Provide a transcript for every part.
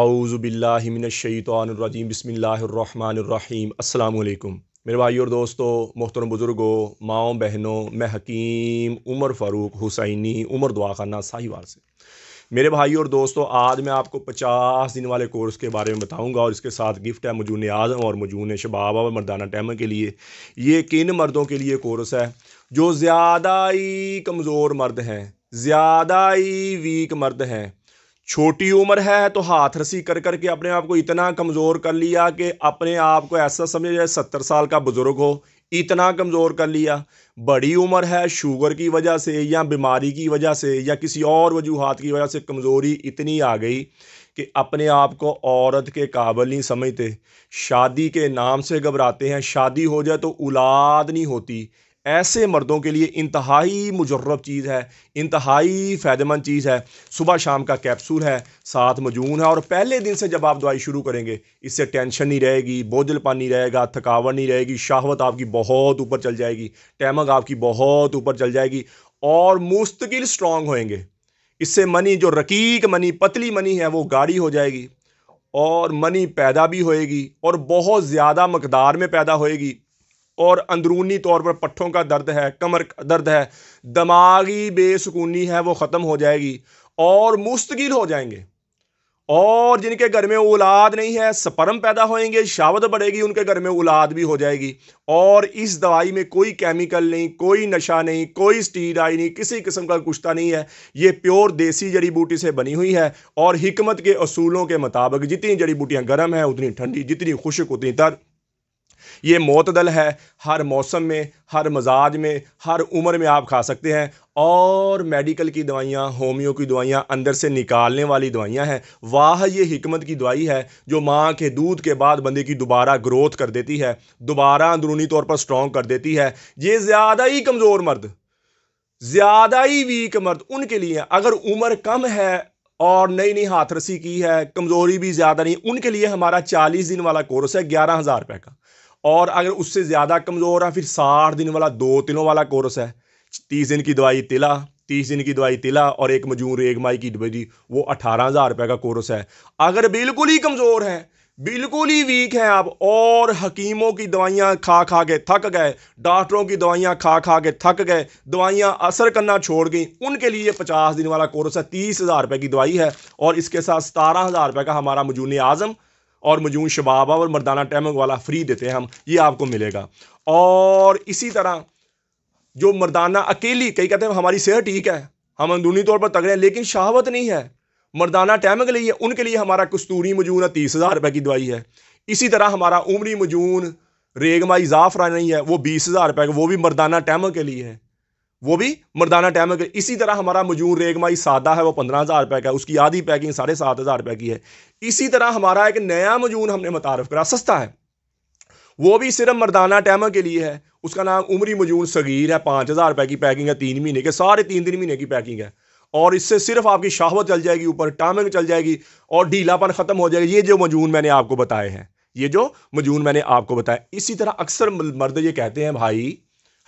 औज़ुबिल्लाहि मिनश्शैतानिर्रजीम बिस्मिल्लाहिर्रहमानिर्रहीम। अस्सलाम वालेकुम मेरे भाई और दोस्तों, मोहतरम बुज़ुर्गों, माओ बहनों, मैं हकीम उमर फ़ारूक हुसैनी उमर दुआखाना साहिवाल से। मेरे भाई और दोस्तों, आज मैं आपको 50 दिन वाले कोर्स के बारे में बताऊंगा और इसके साथ गिफ्ट है मजून आज़म और मजून शबाब और मर्दाना टैम के लिए। ये किन मर्दों के लिए कोर्स है जो ज़्यादा ही कमज़ोर मर्द हैं, ज़्यादा ही वीक मर्द हैं। छोटी उम्र है तो हाथ रसी कर करके अपने आप को इतना कमज़ोर कर लिया कि अपने आप को ऐसा समझे जाए 70 साल का बुज़ुर्ग हो, इतना कमज़ोर कर लिया। बड़ी उम्र है, शुगर की वजह से या बीमारी की वजह से या किसी और वजूहात की वजह से कमज़ोरी इतनी आ गई कि अपने आप को औरत के काबिल नहीं समझते, शादी के नाम से घबराते हैं। शादी हो जाए तो औलाद नहीं होती। ऐसे मर्दों के लिए इंतहाई मुजर्रब चीज़ है, इंतहाई फ़ायदेमंद चीज़ है। सुबह शाम का कैप्सूल है, साथ मजून है, और पहले दिन से जब आप दवाई शुरू करेंगे इससे टेंशन नहीं रहेगी, बोझलपन नहीं रहेगा, थकावट नहीं रहेगी, शहवत आपकी बहुत ऊपर चल जाएगी, टैमक आपकी बहुत ऊपर चल जाएगी और मुस्तकिल स्ट्रांग होएंगे। इससे मनी, जो रकीक मनी, पतली मनी है, वो गाढ़ी हो जाएगी और मनी पैदा भी होएगी और बहुत ज़्यादा मकदार में पैदा होएगी। और अंदरूनी तौर पर पट्ठों का दर्द है, कमर का दर्द है, दिमागी बेसुकूनी है, वो ख़त्म हो जाएगी और मुस्तकिल हो जाएंगे। और जिनके घर में औलाद नहीं है, स्पर्म पैदा होएंगे, शावत बढ़ेगी, उनके घर में औलाद भी हो जाएगी। और इस दवाई में कोई केमिकल नहीं, कोई नशा नहीं, कोई स्टीरॉइड नहीं, किसी किस्म का कुश्ता नहीं है। ये प्योर देसी जड़ी बूटी से बनी हुई है और हिकमत के असूलों के मुताबिक जितनी जड़ी बूटियां गर्म हैं उतनी ठंडी, जितनी खुश्क उतनी तर। ये मोतदल है, हर मौसम में, हर मजाज में, हर उम्र में आप खा सकते हैं। और मेडिकल की दवाइयाँ, होम्यो की दवाइयाँ, अंदर से निकालने वाली दवाइयाँ हैं। वाह, ये हिकमत की दवाई है जो माँ के दूध के बाद बंदे की दोबारा ग्रोथ कर देती है, दोबारा अंदरूनी तौर पर स्ट्रॉन्ग कर देती है। ये ज़्यादा ही कमज़ोर मर्द, ज़्यादा ही वीक मर्द, उनके लिए, अगर उम्र कम है और नई नई हाथ रसी की है, कमज़ोरी भी ज़्यादा नहीं, उनके लिए हमारा 40 दिन वाला कोर्स है 11,000 रुपये का। और अगर उससे ज़्यादा कमज़ोर है फिर 60 दिन वाला 2 तिलों वाला कोर्स है। 30 दिन की दवाई तिला, 30 दिन की दवाई तिला और एक मजून रेगमाई की दवाई, वो 18,000 रुपये का कोर्स है। अगर बिल्कुल ही कमज़ोर है, बिल्कुल ही वीक हैं आप और हकीमों की दवाइयाँ खा खा के थक गए, डॉक्टरों की दवाइयाँ खा खा के थक गए, दवाइयाँ असर करना छोड़ गई, उनके लिए 50 दिन वाला कोर्स है। 30,000 रुपये की दवाई है और इसके साथ 17,000 रुपये का हमारा मजून आज़म और मजून शबाबा और मर्दाना टैमक वाला फ्री देते हैं हम, ये आपको मिलेगा। और इसी तरह जो मर्दाना अकेली, कई कहते हैं हमारी सेहत ठीक है, हम अंदरूनी तौर पर तगड़े हैं लेकिन शहावत नहीं है, मर्दाना टैम के लिए, उनके लिए हमारा कस्तूरी मजून है, 30,000 रुपये की दवाई है। इसी तरह हमारा उमरी मजून रेगमाई जाफरा नहीं है, वो 20,000 रुपये का, वो भी मर्दाना टैम के लिए है, वो भी मर्दाना टैम के। इसी तरह हमारा मजून रेगमाई सादा है, वो 15,000 रुपये का, उसकी आधी पैकिंग 7,500 रुपये की है। इसी तरह हमारा एक नया मजून हमने मुतारफ करा, सस्ता है, वो भी सिर्फ मर्दाना टैम के लिए है। उसका नाम उमरी मजून सगीर है, 5,000 रुपये की पैकिंग है, 3 महीने के, सारे 3 महीने की पैकिंग है। और इससे सिर्फ आपकी शहावत चल जाएगी, ऊपर टामिंग चल जाएगी और ढीलापन खत्म हो जाएगा। ये जो मजून मैंने आपको बताए हैं, ये जो मजून मैंने आपको बताया। इसी तरह अक्सर मर्द ये कहते हैं, भाई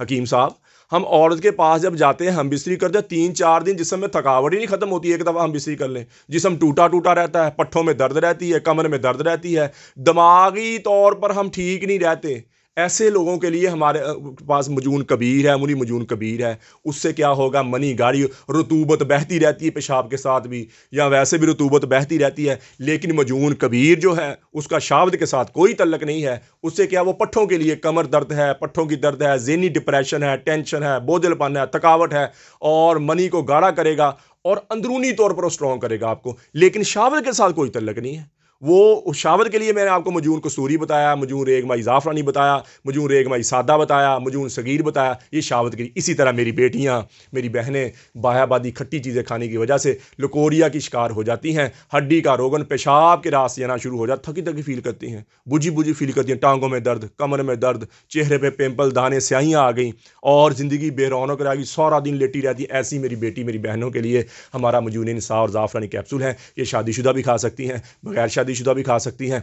हकीम साहब, हम औरत के पास जब जाते हैं, हम बिस्तरी करते हैं, 3-4 दिन जिसम में थकावट ही नहीं खत्म होती, एक दफ़ा हम बिस्तरी कर लें, जिसम टूटा टूटा रहता है, पट्ठों में दर्द रहती है, कमर में दर्द रहती है, दिमागी तौर पर हम ठीक नहीं रहते। ऐसे लोगों के लिए हमारे पास मजून कबीर है, मुनी मजून कबीर है। उससे क्या होगा, मनी गाढ़ी, रुतूबत बहती रहती है पेशाब के साथ भी, या वैसे भी रुतूबत बहती रहती है, लेकिन मजून कबीर जो है उसका शावद के साथ कोई तल्लक नहीं है। उससे क्या, वो पट्ठों के लिए, कमर दर्द है, पट्ठों की दर्द है, ज़हनी डिप्रेशन है, टेंशन है, बोझलपन है, थकावट है, और मनी को गाढ़ा करेगा और अंदरूनी तौर पर स्ट्रॉन्ग करेगा आपको। लेकिन शावद के साथ कोई तल्लक नहीं है। वो शावत के लिए मैंने आपको मजून कसूरी बताया, मजून रेगमाई जाफरानी बताया, मजून रेगमाई सादा बताया, मजून सगीर बताया, ये शावत के लिए। इसी तरह मेरी बेटियां, मेरी बहनें बायाबादी खट्टी चीज़ें खाने की वजह से लकोरिया की शिकार हो जाती हैं, हड्डी का रोगन, पेशाब के रास्ते जाना शुरू हो जाता, थकी थकी फील करती हैं, बुझी बुझी फील करती हैं, टांगों में दर्द, कमर में दर्द, चेहरे पे पिंपल, दाने, स्याहियाँ आ गई और ज़िंदगी बेरौनक रह गई, सारा दिन लेटी रहती। ऐसी मेरी बेटी, मेरी बहनों के लिए हमारा मजून निसा और जाफरानी कैप्सूल है। ये शादीशुदा भी खा सकती हैं, बगैर शादीशुदा भी खा सकती हैं।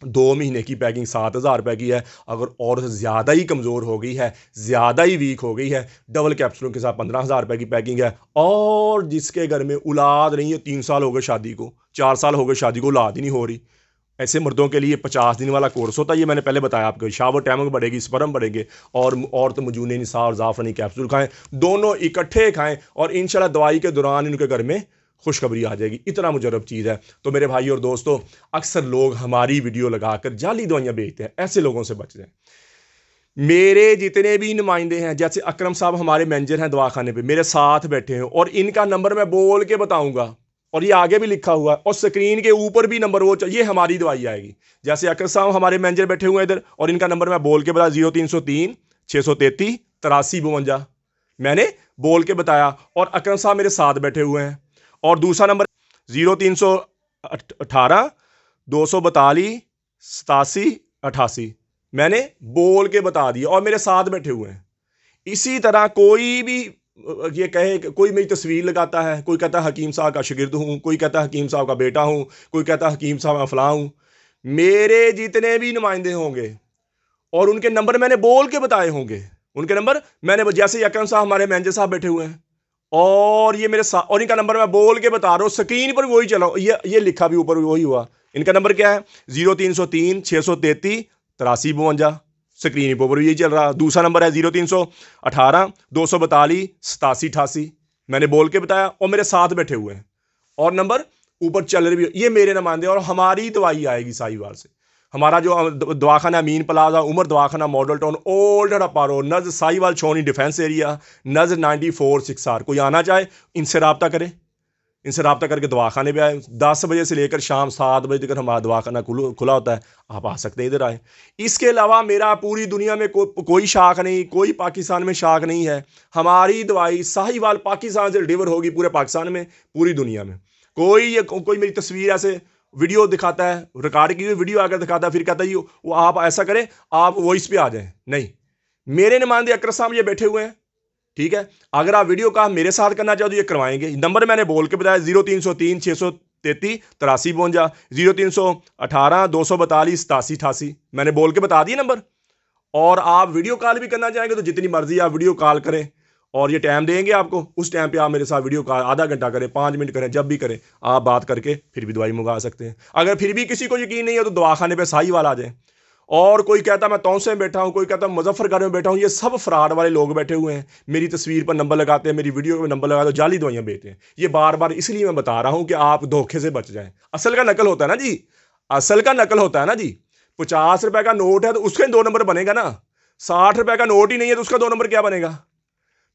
2 महीने की पैकिंग 7,000 रुपये की है। अगर औरत ज़्यादा ही कमज़ोर हो गई है, ज़्यादा ही वीक हो गई है, डबल कैप्सूलों के साथ 15,000 रुपये की पैकिंग है। और जिसके घर में औलाद नहीं है, 3 साल हो गए शादी को, 4 साल हो गए शादी को, औलाद ही नहीं हो रही, ऐसे मर्दों के लिए 50 दिन वाला कोर्स होता है। ये मैंने पहले बताया आपको, शावर टाइम बढ़ेगी, स्पर्म बढ़ेंगे, और औरत मजून निसा और ज़ाफ़रानी कैप्सूल खाएं, दोनों इकट्ठे खाएं, और इंशाल्लाह दवाई के दौरान इनके घर में खुशखबरी आ जाएगी। इतना मुजरब चीज़ है। तो मेरे भाई और दोस्तों, अक्सर लोग हमारी वीडियो लगाकर जाली दवाइयाँ बेचते हैं, ऐसे लोगों से बच जाएं। मेरे जितने भी नुमाइंदे हैं, जैसे अकरम साहब हमारे मैनेजर हैं दवाखाने पे, मेरे साथ बैठे हैं, और इनका नंबर मैं बोल के बताऊंगा, और ये आगे भी लिखा हुआ है, और स्क्रीन के ऊपर भी नंबर वो चाहिए, हमारी दवाई आएगी। जैसे अकरम साहब हमारे मैनेजर बैठे हुए हैं इधर, और इनका नंबर मैं बोल के बता, 0303 633 8352, मैंने बोल के बताया, और अकरम साहब मेरे साथ बैठे हुए हैं। और दूसरा नंबर 0318 242 87 88, मैंने बोल के बता दिया, और मेरे साथ बैठे हुए हैं। इसी तरह कोई भी ये कहे, कोई मेरी तस्वीर लगाता है, कोई कहता है हकीम साहब का शागिर्द हूँ, कोई कहता है हकीम साहब का बेटा हूँ, कोई कहता है हकीम साहब का फलां हूँ, मेरे जितने भी नुमाइंदे होंगे और उनके नंबर मैंने बोल के बताए होंगे, उनके नंबर मैंने, जैसे अकरम साहब हमारे मैनेजर साहब बैठे हुए हैं, और ये मेरे साथ, और इनका नंबर मैं बोल के बता रहा हूँ, स्क्रीन पर वही चला, ये लिखा भी ऊपर वही हुआ। इनका नंबर क्या है? 0303 633 8352, स्क्रीन पर यही चल रहा। दूसरा नंबर है 0318 242 8788, मैंने बोल के बताया, और मेरे साथ बैठे हुए हैं, और नंबर ऊपर चल रही, ये मेरे नुमाइंदे, और हमारी दवाई आएगी साहिवाल से। हमारा जो दवाखाना अमीन प्लाजा, उमर दवाखाना, मॉडल टाउन, ओल्ड हड़प्पा, नज साहिवाल छोनी डिफेंस एरिया, नज 9464। कोई आना चाहे इनसे रब्ता करें, इनसे रब्ता करके दवाखाने पे आए। 10 बजे से लेकर शाम 7 बजे तक हमारा दवाखाना खुला होता है, आप आ सकते हैं, इधर आए। इसके अलावा मेरा पूरी दुनिया में कोई शाख नहीं, कोई पाकिस्तान में शाख नहीं है। हमारी दवाई साहिवाल पाकिस्तान से डिलीवर होगी पूरे पाकिस्तान में, पूरी दुनिया में। कोई मेरी तस्वीर ऐसे वीडियो दिखाता है, रिकॉर्ड की हुई वीडियो आकर दिखाता है, फिर कहता है वो आप ऐसा करें, आप वॉइस पे आ जाएं, नहीं। मेरे नुमाइंदे अकरम साहब ये बैठे हुए हैं, ठीक है। अगर आप वीडियो का मेरे साथ करना चाहो तो ये करवाएंगे। नंबर मैंने बोल के बताया, 0303 633 8352, 0318 242 8788, मैंने बोल के बता दिए नंबर। और आप वीडियो कॉल भी करना चाहेंगे तो जितनी मर्जी आप वीडियो कॉल करें, और ये टाइम देंगे आपको, उस टाइम पे आप मेरे साथ वीडियो कॉल आधा घंटा करें, 5 मिनट करें, जब भी करें, आप बात करके फिर भी दवाई मंगा सकते हैं। अगर फिर भी किसी को यकीन नहीं है तो दवाखाने पे साहिवाल आ जाए। और कोई कहता मैं तौसे में बैठा हूँ, कोई कहता मुजफ्फरगढ़ में बैठा हूँ, ये सब फ्रॉड वाले लोग बैठे हुए हैं। मेरी तस्वीर पर नंबर लगाते हैं, मेरी वीडियो पर नंबर लगाते हैं, जाली दवाइयाँ बेचते हैं। ये बार बार इसलिए मैं बता रहा हूँ कि आप धोखे से बच जाएं। असल का नकल होता है ना जी, असल का नकल होता है ना जी। 50 रुपए का नोट है तो उसके 2 नंबर बनेगा ना, 60 रुपए का नोट ही नहीं है तो उसका 2 नंबर क्या बनेगा?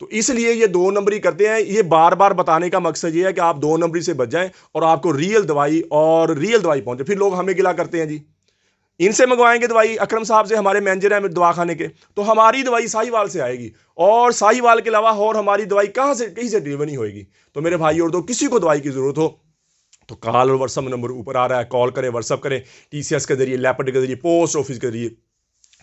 तो इसलिए ये 2 नंबरी करते हैं। ये बार बार बताने का मकसद ये है कि आप 2 नंबरी से बच जाएं और आपको रियल दवाई पहुंचे। फिर लोग हमें गिला करते हैं जी, इनसे मंगवाएंगे दवाई, अकरम साहब से, हमारे मैनेजर हैं दवाखाने के, तो हमारी दवाई साहिवाल से आएगी, और साहिवाल के अलावा और हमारी दवाई कहीं से डिलीवर नहीं होगी। तो मेरे भाई और दो, किसी को दवाई की ज़रूरत हो तो कॉल और व्हाट्सअप नंबर ऊपर आ रहा है, कॉल करें, व्हाट्सअप करें, TCS के जरिए, लैपट के जरिए, पोस्ट ऑफिस के जरिए।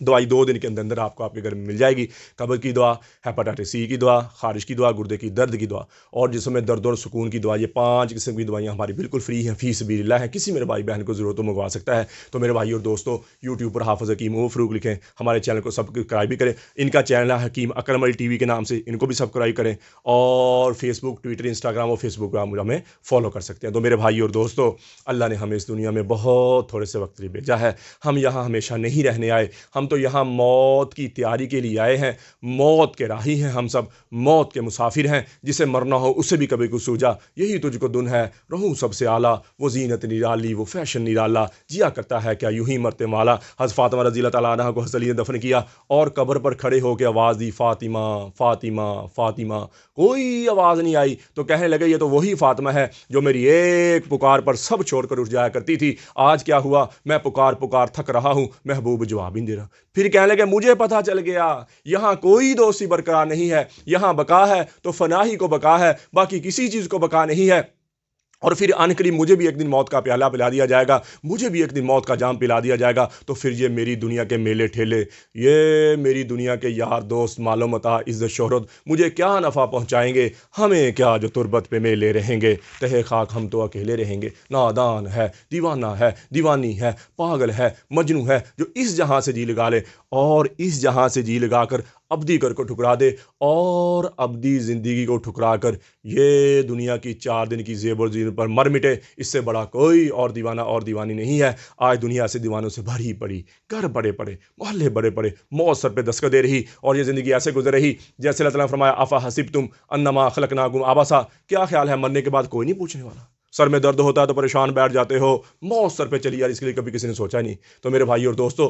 दवाई 2 दिन के अंदर अंदर आपको आपके घर में मिल जाएगी। कब्ज़ की दवा, हेपेटाइटिस C की दवा, खारिश की दवा, गुर्दे की दर्द की दवा, और जिसमें दर्द और सुकून की दवा, ये 5 किस्म की दवाइयाँ हमारी बिल्कुल फ्री हैं, फीस भी रिला है। किसी मेरे भाई बहन को ज़रूरत तो मंगवा सकता है। तो मेरे भाई और दोस्तों, यूट्यूब पर हाफ़िज़ हकीम उमर फ़ारूक लिखें, हमारे चैनल को सब्सक्राइब भी करें। इनका चैनल है हकीम अकरम अली TV के नाम से, इनको भी सब्सक्राइब करें, और फेसबुक, ट्विटर, इंस्टाग्राम और फेसबुक पर आप हमें फॉलो कर सकते हैं। तो मेरे भाई और दोस्तों, अल्लाह ने हमें इस दुनिया में बहुत थोड़े से वक्त लिए भेजा है। हम यहाँ हमेशा नहीं रहने आए, हम तो यहाँ मौत की तैयारी के लिए आए हैं। मौत के राही हैं हम सब, मौत के मुसाफिर हैं। जिसे मरना हो उससे भी कभी कुछ सूझा, यही तुझको दुन है, रहूं सबसे आला, वो जीनत निराली, वो फैशन निराला, जिया करता है क्या यूं ही मरते माला। हज़रत फातिमा रज़ी अल्लाह तआला अन्हा को हज़रत अली ने दफन किया, और कब्र पर खड़े होकर आवाज़ दी, फातिमा फातिमा फातिमा। कोई आवाज़ नहीं आई, तो कहने लगे ये तो वही फातिमा है जो मेरी एक पुकार पर सब छोड़कर उठ जाया करती थी। आज क्या हुआ, मैं पुकार पुकार थक रहा हूँ, महबूब जवाब ही नहीं दे रहा। फिर कहने लगे मुझे पता चल गया, यहाँ कोई दोस्ती बरकरार नहीं है, यहाँ बका है तो फनाही को बका है, बाकी किसी चीज़ को बका नहीं है। और फिर अनकरीब मुझे भी एक दिन मौत का प्याला पिला दिया जाएगा, मुझे भी एक दिन मौत का जाम पिला दिया जाएगा। तो फिर ये मेरी दुनिया के मेले ठेले, ये मेरी दुनिया के यार दोस्त, मालो मता, इज़्ज़त शोहरत मुझे क्या नफ़ा पहुँचाएंगे? हमें क्या जो तुरबत पे मेले रहेंगे, तहे खाक हम तो अकेले रहेंगे। नादान है, दीवाना है, दीवानी है, पागल है, मजनू है, जो इस जहाँ से जी लगा ले और इस जहाँ से जी लगा कर अब्दी कर को ठुकरा दे और अब्दी ज़िंदगी को ठुकरा कर ये दुनिया की 4 दिन की ज़ेब और ज़ीनत पर मर मिटे। इससे बड़ा कोई और दीवाना और दीवानी नहीं है। आज दुनिया से दीवानों से भरी पड़ी, घर बड़े पड़े, मोहल्ले बड़े पड़े, मौत सर पे दस्तक दे रही और ये ज़िंदगी ऐसे गुजर रही जैसे अल्लाह ताला ने फरमाया, अफ़ा हसिबतुम अन्नमा खलकनाकुम आबसा। क्या ख्याल है मरने के बाद कोई नहीं पूछने वाला? सर में दर्द होता है तो परेशान बैठ जाते हो, मौत सर पे चली यार, इसके लिए कभी किसी ने सोचा नहीं। तो मेरे भाई और दोस्तों,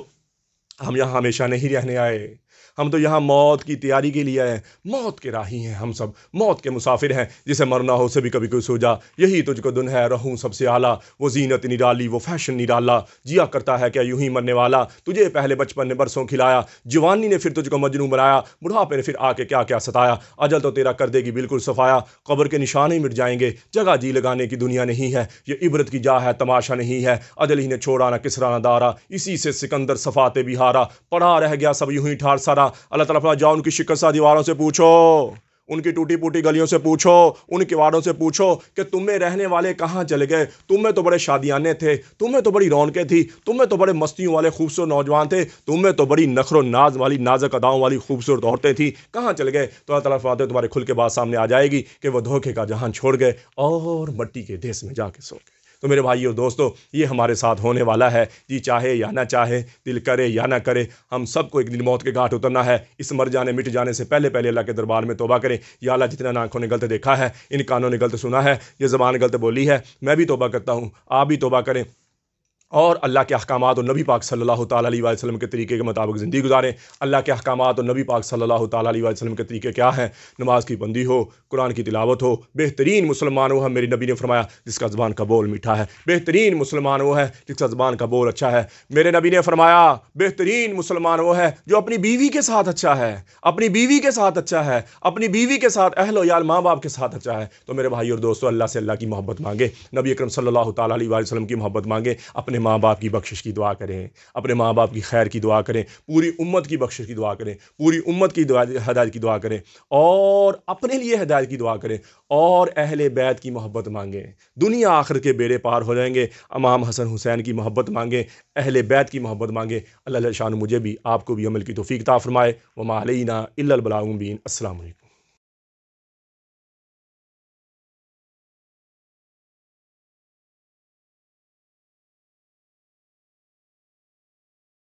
हम यहाँ हमेशा नहीं रहने आए, हम तो यहाँ मौत की तैयारी के लिए आए। मौत के राही हैं हम सब, मौत के मुसाफिर हैं। जिसे मरना हो उसे भी कभी कोई सोचा, यही तुझको दुन है रहूं सबसे आला। वो जीनत निराली, वो फैशन निराला, जिया करता है क्या यूं ही मरने वाला। तुझे पहले बचपन ने बरसों खिलाया, जवानी ने फिर तुझको मजनू बनाया, बुढ़ापे ने फिर आके क्या क्या सताया। अजल तो तेरा कर देगी बिल्कुल सफाया, कब्र के निशान ही मिट जाएंगे। जगह जी लगाने की दुनिया नहीं है, ये इबरत की जा है, तमाशा नहीं है। अजल ही ने छोड़ा ना किसरा ना दारा, इसी से सिकंदर सफाते बिहारा। पड़ा रह गया सब यूं ही ठार सारा। अल्लाह ताला फरमाया, जाओ उनकी शिकस्त दीवारों से पूछो, उनकी टूटी फूटी गलियों से पूछो, उन किवाड़ों से पूछो कि तुम में रहने वाले कहाँ चले गए। तुम में तो बड़े शादियाने थे, तुम में तो बड़ी रौनकें थी, तुम में तो बड़े मस्तियों वाले खूबसूरत नौजवान थे, तुम में तो बड़ी नखरो नाज वाली नाजक अदाओं वाली खूबसूरत औरतें थी, कहाँ चले गए। तो अल्लाह ताला फरमाते तुम्हारे खुल के बात सामने आ जाएगी कि वह धोखे का जहान छोड़ गए और मट्टी के देश में जाके सो गए। तो मेरे भाइयों दोस्तों, ये हमारे साथ होने वाला है, जी चाहे या ना चाहे, दिल करे या ना करे, हम सबको एक दिन मौत के घाट उतरना है। इस मर जाने मिट जाने से पहले पहले अल्लाह के दरबार में तौबा करें। या अल्लाह, जितना आंखों ने गलत देखा है, इन कानों ने गलत सुना है, ये ज़बान गलत बोली है, मैं भी तौबा करता हूँ, आप भी तौबा करें और अल्लाह के अहकामात और नबी पाक सल्लल्लाहु ताला अलैहि वसल्लम के तरीके के मुताबिक ज़िंदगी गुजारें। अल्लाह के अहकामात और नबी पाक सल्लल्लाहु ताला अलैहि वसल्लम के तरीके क्या हैं? नमाज की बंदी हो, कुरान की तिलावत हो। बेहतरीन मुसलमान वो है, मेरी नबी ने फरमाया, जिसका ज़बान का बोल मीठा है। बेहतरीन मुसलमान वो है जिसका ज़बान का बोल अच्छा है। मेरे नबी ने फरमाया, बेहतरीन मुसलमान वो है जो अपनी बीवी के साथ अच्छा है, अपनी बीवी के साथ अच्छा है, अपनी बीवी के साथ अहल यार माँ बाप के साथ अच्छा है। तो मेरे भाई और दोस्तों, अल्लाह से अल्लाह की मोहब्बत मांगे, नबी अकरम सल्लल्लाहु ताला अलैहि वसल्लम की मोहब्बत मांगे, अपने माँ बाप की बख्शिश की दुआ करें, अपने माँ बाप की खैर की दुआ करें, पूरी उम्मत की बख्शिश की दुआ करें, पूरी उम्मत की हदायत की दुआ करें और अपने लिए हदायत की दुआ करें और अहले बैत की मोहब्बत मांगें। दुनिया आखिर के बेड़े पार हो जाएंगे। इमाम हसन हुसैन की मोहब्बत मांगें, अहले बैत की मोहब्बत मांगें। अल्लाह शान मुझे भी आपको भी अमल की तौफीक अता फरमाए। वमा अलैना इल्लल बलागुल मुबीन। अस्सलाम वालेकुम।